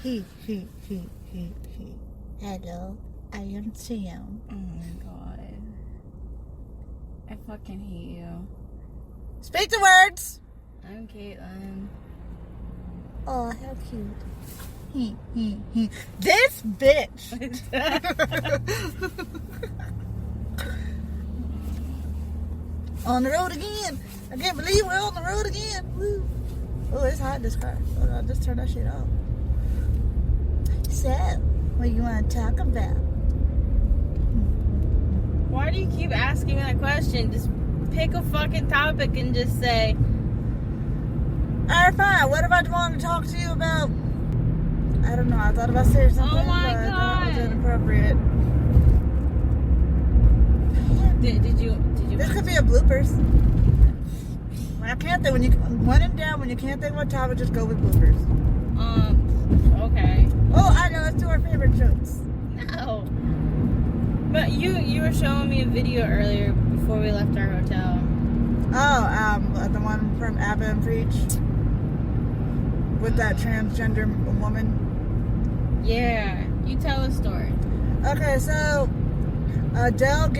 Hello, I am Sam. Oh my god. I fucking hate you. Speak the words! I'm Caitlin. Oh, how cute. This bitch! On the road again. I can't believe we're on the road again. Woo. Oh, it's hot in this car. Hold on, just turn that shit off. So, what you want to talk about? Why do you keep asking me that question? Just pick a fucking topic and just say. Alright, fine. What if I want to talk to you about? I don't know. I thought about saying something, Oh my but God. that was inappropriate. Did you? This could be a bloopers. I can't think when in doubt, when you can't think of a topic, just go with bloopers. Okay. Oh, I know. Let's do our favorite jokes. No. But you were showing me a video earlier before we left our hotel. Oh, the one from Abba and Preach with that transgender woman. Yeah. You tell a story. Okay, so Adele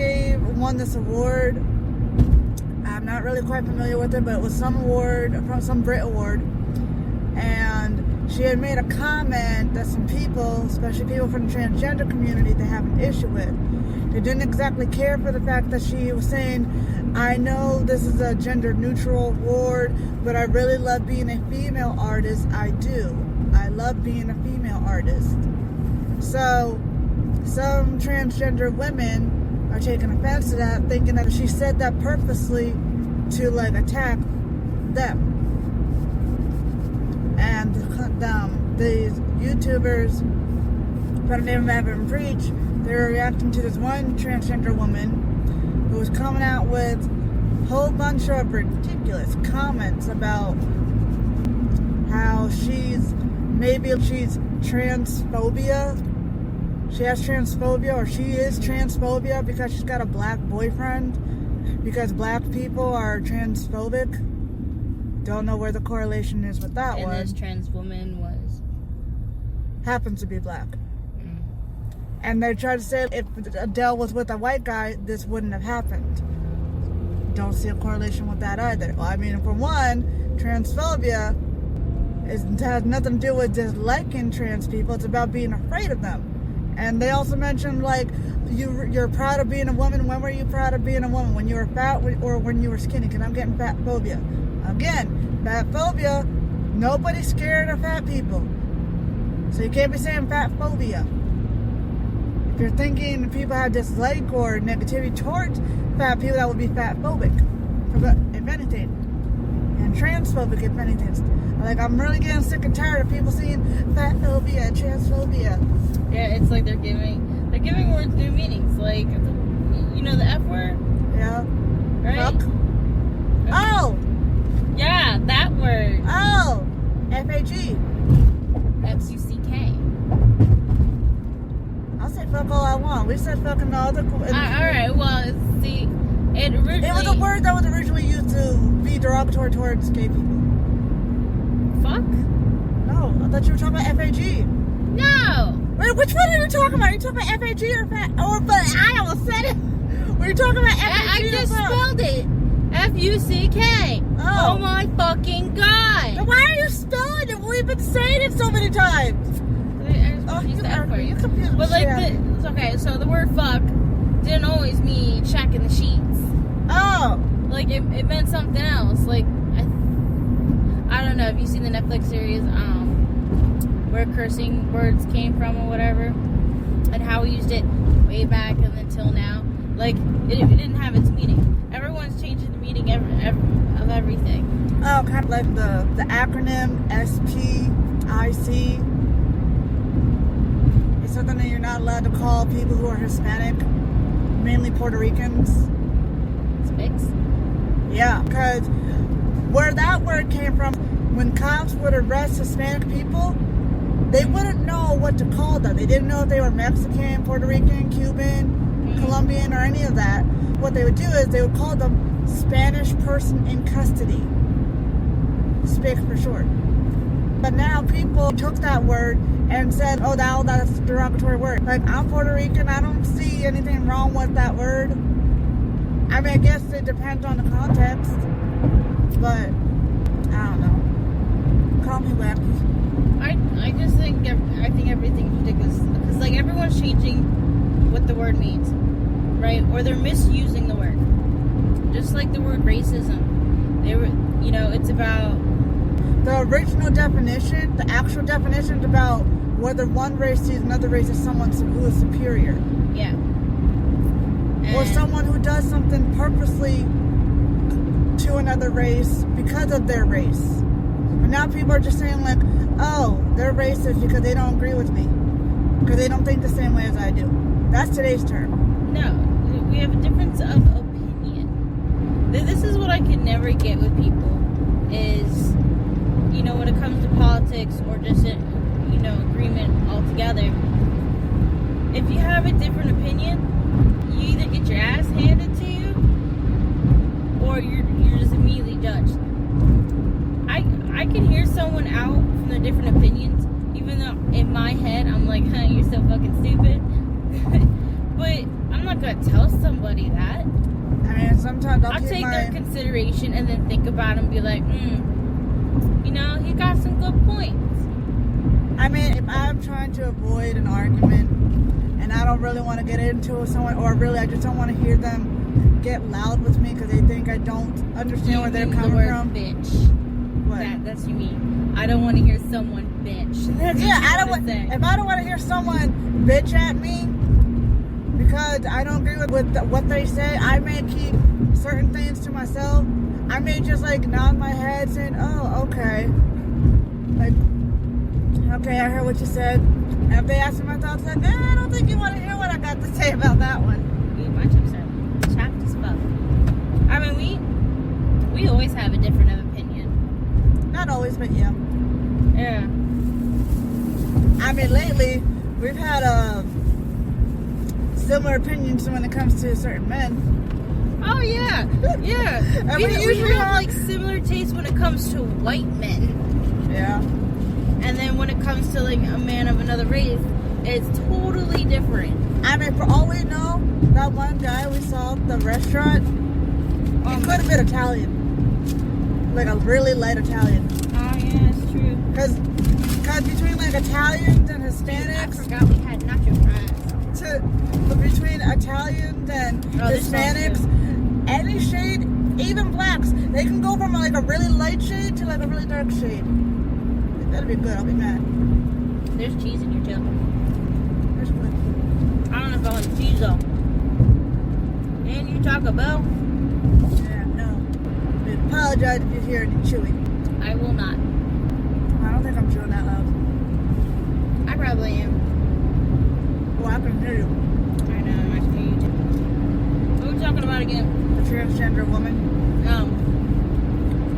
won this award. I'm not really quite familiar with it, but it was some award, from some Brit award. And she had made a comment that some people, especially people from the transgender community, they have an issue with. They didn't exactly care for the fact that she was saying, I know this is a gender neutral award, but I really love being a female artist. I do. I love being a female artist. So some transgender women are taking offense to that, thinking that she said that purposely to like attack them. And these YouTubers, by the name of Abba and Preach, they were reacting to this one transgender woman who was coming out with a whole bunch of ridiculous comments about how she's transphobia. She has transphobia, or she is transphobia because she's got a black boyfriend, because black people are transphobic. Don't know where the correlation is with that one. And this trans woman happens to be black. And they tried to say if Adele was with a white guy, this wouldn't have happened. Don't see a correlation with that either. Well, I mean, for one, transphobia has nothing to do with disliking trans people. It's about being afraid of them. And they also mentioned, like, you're proud of being a woman. When were you proud of being a woman? When you were fat or when you were skinny? Because I'm getting fat phobia. Again, fat phobia, nobody's scared of fat people. So you can't be saying fat phobia. If you're thinking people have dislike or negativity towards fat people, that would be fat phobic, if anything. And transphobic, if anything. Like, I'm really getting sick and tired of people saying fat phobia, transphobia. Yeah, it's like they're giving words new meanings. Like, you know the F word? Yeah. Right? Fuck. Oh! Yeah, that word. Oh! F-A-G. F-U-C-K. I'll say fuck all I want. We said fucking the other... Alright, well, see, it was a word that was originally used to be derogatory towards gay people. Fuck? No, I thought you were talking about F-A-G. No! Wait, which one are you talking about? Are you talking about F-A-G or but I almost said it. Were you talking about F-A-G? I just spelled it. F-U-C-K. Oh my fucking god. Then why are you spelling it? We've been saying it so many times. You confused. But like, it's okay. So the word "fuck" didn't always mean shacking the sheets. Oh. Like it meant something else. Like I don't know. Have you seen the Netflix series where cursing words came from or whatever, and how we used it way back and until now? Like it didn't have its meaning. Everyone's changing the meaning of everything. Oh, kind of like the acronym SPIC. It's something that you're not allowed to call people who are Hispanic, mainly Puerto Ricans. Spics? Yeah, because where that word came from, when cops would arrest Hispanic people, they wouldn't know what to call them. They didn't know if they were Mexican, Puerto Rican, Cuban, Colombian, or any of that. What they would do is they would call them Spanish person in custody. SPIC for short. But now people took that word and said, oh, that's a derogatory word. Like, I'm Puerto Rican. I don't see anything wrong with that word. I mean, I guess it depends on the context. But, I don't know. Call me wacky. I just think everything's ridiculous. Because, like, everyone's changing what the word means. Right? Or they're misusing the word. Just like the word racism. It's about... The original definition, the actual definition is about whether one race sees another race as someone who is superior. Yeah. Or someone who does something purposely to another race because of their race. But now people are just saying like, oh, they're racist because they don't agree with me. Because they don't think the same way as I do. That's today's term. No. We have a difference of opinion. This is what I could never get with people is... when it comes to politics or just, agreement altogether, if you have a different opinion, you either get your ass handed to you or you're just immediately judged. I can hear someone out from their different opinions, even though in my head I'm like, huh, you're so fucking stupid. But I'm not going to tell somebody that. I mean, sometimes I'll take their consideration and then think about it and be like, he got some good points. I mean, if I'm trying to avoid an argument and I don't really want to get into it with someone, or really I just don't want to hear them get loud with me because they think I don't understand where they're coming from. Bitch. What? That's what you mean. I don't want to hear someone bitch. That's yeah, I don't want. If I don't want to hear someone bitch at me because I don't agree with what they say, I may keep certain things to myself. I may just like nod my head saying, oh, okay. Like, okay, I heard what you said. And if they ask me my thoughts, like, I don't think you want to hear what I got to say about that one. My chips are chapped as fuck. I mean, we always have a different opinion. Not always, but yeah. Yeah. I mean, lately, we've had similar opinions when it comes to certain men. Oh, yeah. Yeah. I we mean, usually have, like, similar tastes when it comes to white men. Yeah. And then when it comes to, like, a man of another race, it's totally different. I mean, for all we know, that one guy we saw at the restaurant, he could have been Italian. Like, a really light Italian. Oh, yeah, it's true. Because between, like, Italians and Hispanics... I forgot we had nacho fries. Between Italians and Hispanics, any shade, even blacks, they can go from like a really light shade to like a really dark shade. That'll be good. I'll be mad. There's cheese in your tail. There's good. I don't know if I want cheese though. And you Taco Bell? Yeah, no. I apologize if you hear any chewing. I will not. I don't think I'm chewing that loud. I probably am. Oh, I can hear you. I know, I can hear you too. What are we talking about again? The transgender woman.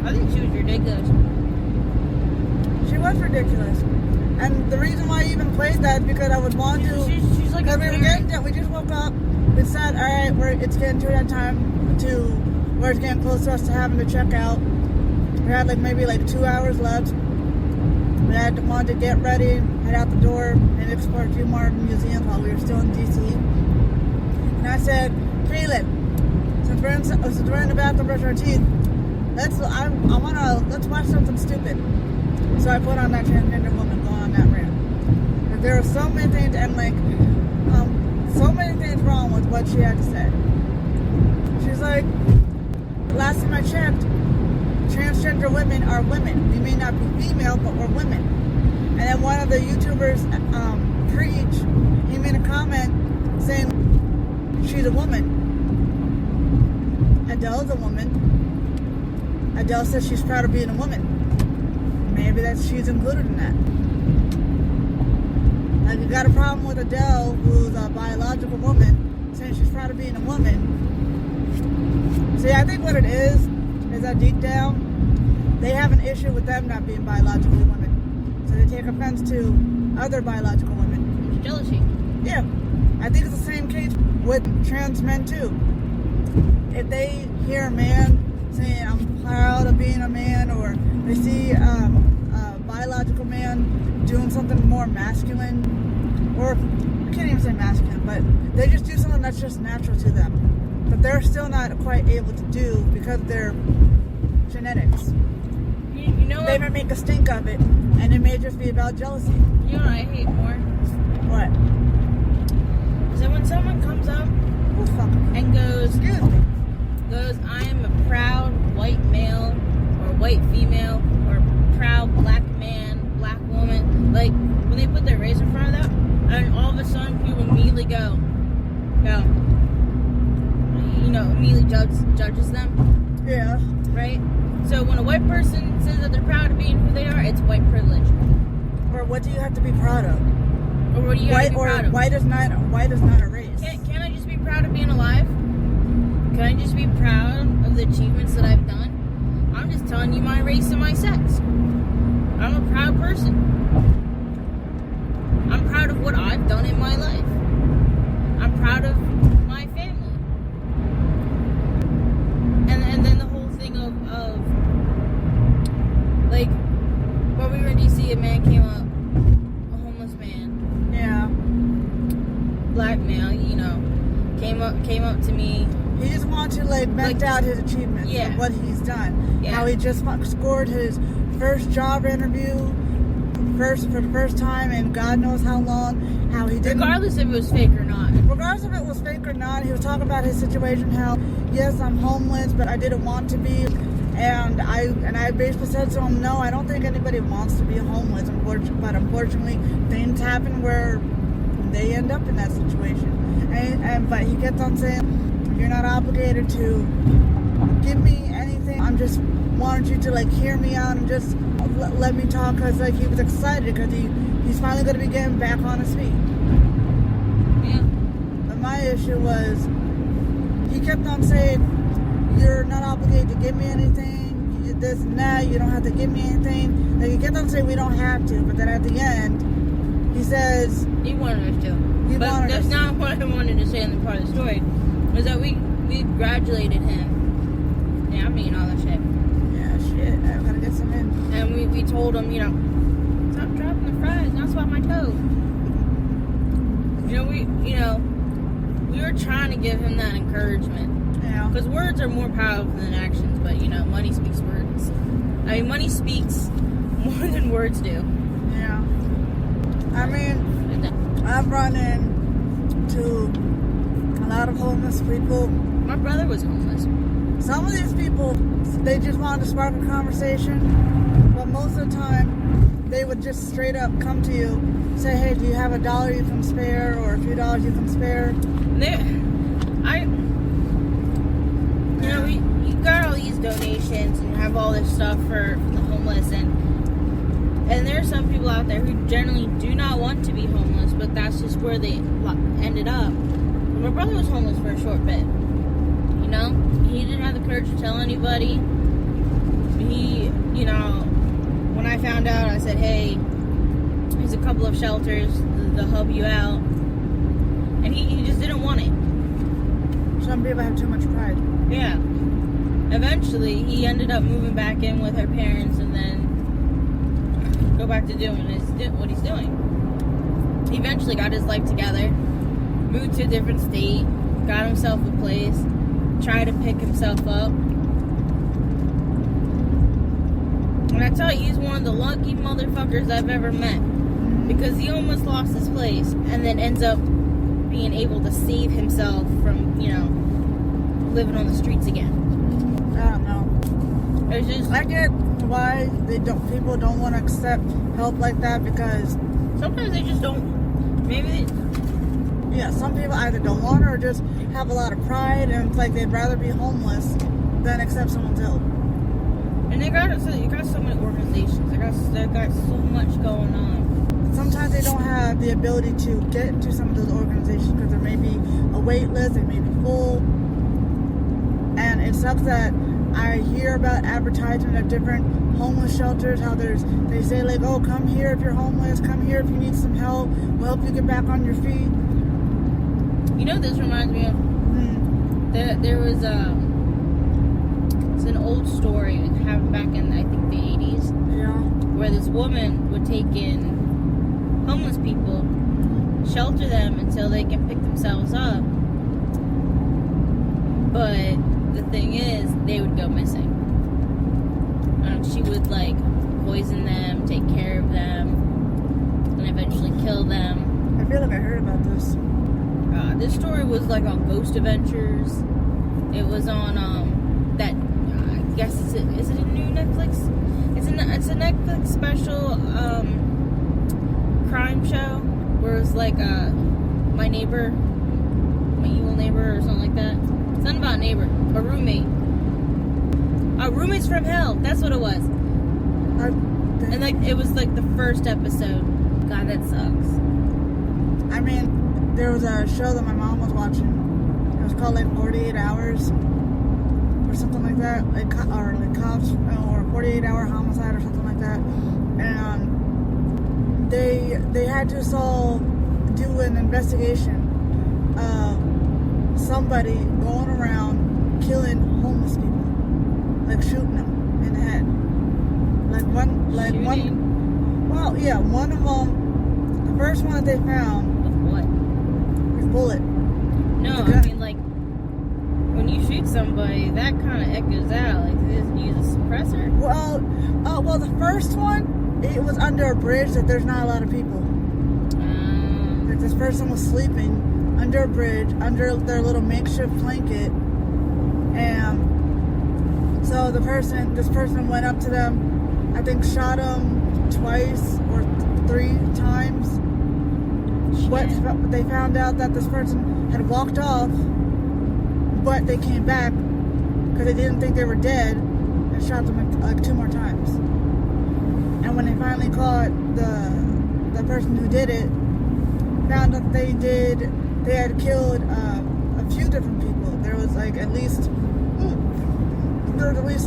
I think she was ridiculous. She was ridiculous. And the reason why I even played that is because I would want to... She's like we just woke up. We said, alright, it's getting to that time where it's getting close to us to having to check out. We had maybe 2 hours left. We wanted to get ready, head out the door, and explore a few more museums while we were still in DC. And I said, Caleb, since we're in the bathroom brushing our teeth, let's watch something stupid. So I put on that transgender woman going on that rant. And there were so many things, and so many things wrong with what she had to say. She's like, last time I checked, transgender women are women. We may not be female, but we're women. And then one of the YouTubers, Preach, he made a comment saying she's a woman. Adele's a woman. Adele says she's proud of being a woman. Maybe she's included in that. Like, you got a problem with Adele, who's a biological woman, saying she's proud of being a woman. See, I think what it is that deep down, they have an issue with them not being biologically women. So they take offense to other biological women. It's jealousy. Yeah. I think it's the same case with trans men too. If they hear a man saying, I'm proud of being a man, or they see a biological man doing something more masculine, or I can't even say masculine, but they just do something that's just natural to them, but they're still not quite able to do because of their genetics. You know They what? may make a stink of it, and it may just be about jealousy. You know what I hate more? What? So when someone comes up Oh, fuck. and goes, Excuse me. I am a proud white male or white female or proud black man, black woman. Like, when they put their race in front of that, and all of a sudden people immediately immediately judges them, Yeah. right? So when a white person says that they're proud of being who they are, it's white privilege. Or what do you have to be proud of? Or what do you have to be proud of? White is not a race. Can I just be proud of being alive? Can I just be proud of the achievements that I've done? I'm just telling you my race and my sex. I'm a proud person. I'm proud of what I've done in my life. I'm proud of my family. And then the whole thing of like, while we were in DC, a man came up, a homeless man. Yeah. Black male, came up to me. He just wanted to vent out his achievements Yeah. and what he's done. Yeah. How he just scored his first job interview for the first time in God knows how long. How he didn't. Regardless if it was fake or not. Regardless if it was fake or not, he was talking about his situation. How yes, I'm homeless, but I didn't want to be. And I basically said to him, no, I don't think anybody wants to be homeless. But unfortunately, things happen where they end up in that situation. But he kept on saying, you're not obligated to give me anything. I'm just wanted you to hear me out and just let me talk, because he was excited because he's finally going to be getting back on his feet. Yeah. But my issue was he kept on saying, you're not obligated to give me anything, you this and that, you don't have to give me anything. He kept on saying we don't have to, but then at the end he says He wanted us to. But that's not what I wanted to say in the part of the story. Was that we congratulated him. Yeah, I'm eating all that shit. yeah, shit, I gotta get some in. And we told him, stop dropping the fries, not swap my toe. We were trying to give him that encouragement. Yeah. Because words are more powerful than actions, but money speaks words. I mean, money speaks more than words do. Yeah. I mean, I've run into a lot of homeless people. My brother was homeless. Some of these people, they just wanted to spark a conversation, but most of the time, they would just straight up come to you, say, hey, do you have $1 you can spare, or a few dollars you can spare? You got all these donations and have all this stuff for the homeless, and there are some people out there who generally do not want to be homeless, but that's just where they ended up. My brother was homeless for a short bit. He didn't have the courage to tell anybody. When I found out, I said, hey, there's a couple of shelters, they'll help you out. And he just didn't want it. Some people have too much pride. Yeah. Eventually, he ended up moving back in with her parents and then go back to doing what he's doing. He eventually got his life together, moved to a different state, got himself a place, tried to pick himself up. And I tell you, he's one of the lucky motherfuckers I've ever met. Because he almost lost his place and then ends up being able to save himself from, living on the streets again. I don't know. It's just, I get why people don't want to accept help like that, because sometimes they just don't. some people either don't want it or just have a lot of pride, and it's they'd rather be homeless than accept someone's help. And you got so many organizations. They got so much going on. Sometimes they don't have the ability to get into some of those organizations because there may be a wait list, they may be full. And it sucks that I hear about advertisement of different homeless shelters, how they say oh, come here if you're homeless, come here if you need some help, we'll help you get back on your feet. This reminds me of, there was it's an old story. It happened back in, I think, the 80s. Yeah. where this woman would take in homeless people, shelter them until they can pick themselves up. But the thing is, they would go missing. She would like poison them, take care of them, and eventually kill them. I feel like I heard about this. This story was like on Ghost Adventures. It was on that I guess is it a new Netflix? It's a Netflix special crime show where it's like my neighbor, my evil neighbor or something like that. It's not about a neighbor, a roommate. Roommates from Hell. That's what it was. And like it was like the first episode. God, that sucks. I mean, there was a show that my mom was watching. It was called like 48 Hours or something like that, or Cops or 48-Hour Homicide or something like that. And they had to do an investigation of somebody going around killing homeless people. Like shooting them in the head. One of them, the first one that they found. With what? His bullet. No, I mean like, when you shoot somebody, that kind of echoes out. Like, they just use a suppressor. Well, the first one, it was under a bridge that there's not a lot of people. Like this person was sleeping under a bridge, under their little makeshift blanket, and so this person went up to them, I think shot them twice or 3 times. But they found out that this person had walked off, but they came back because they didn't think they were dead and shot them like 2 more times. And when they finally caught the person who did it, found that they had killed a few different people. There was at least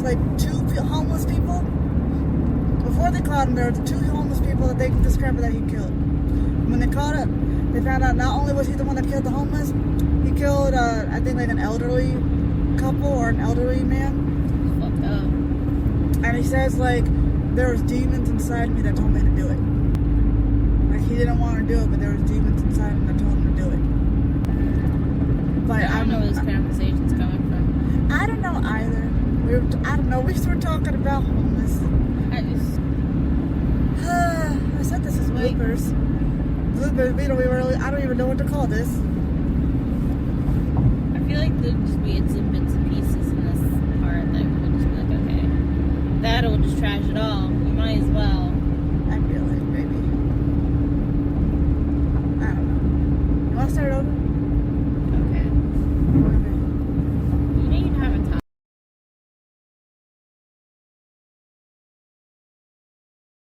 like 2 homeless people. Before they caught him, there were 2 homeless people that they discovered that he killed. When they caught him, they found out not only was he the one that killed the homeless, he killed, I think, like an elderly couple or an elderly man. Fucked up. And he says, like, there was demons inside me that told me to do it. Like, he didn't want to do it, but there was demons inside him that told him to do it. But I don't know where this conversation's coming from. I don't know either. I don't know. We were talking about homeless. I said this is bloopers. Bloopers. I don't even know what to call this. I feel like there'd just be bits and pieces in this part that would just be like, okay, that'll just trash it all. You might as well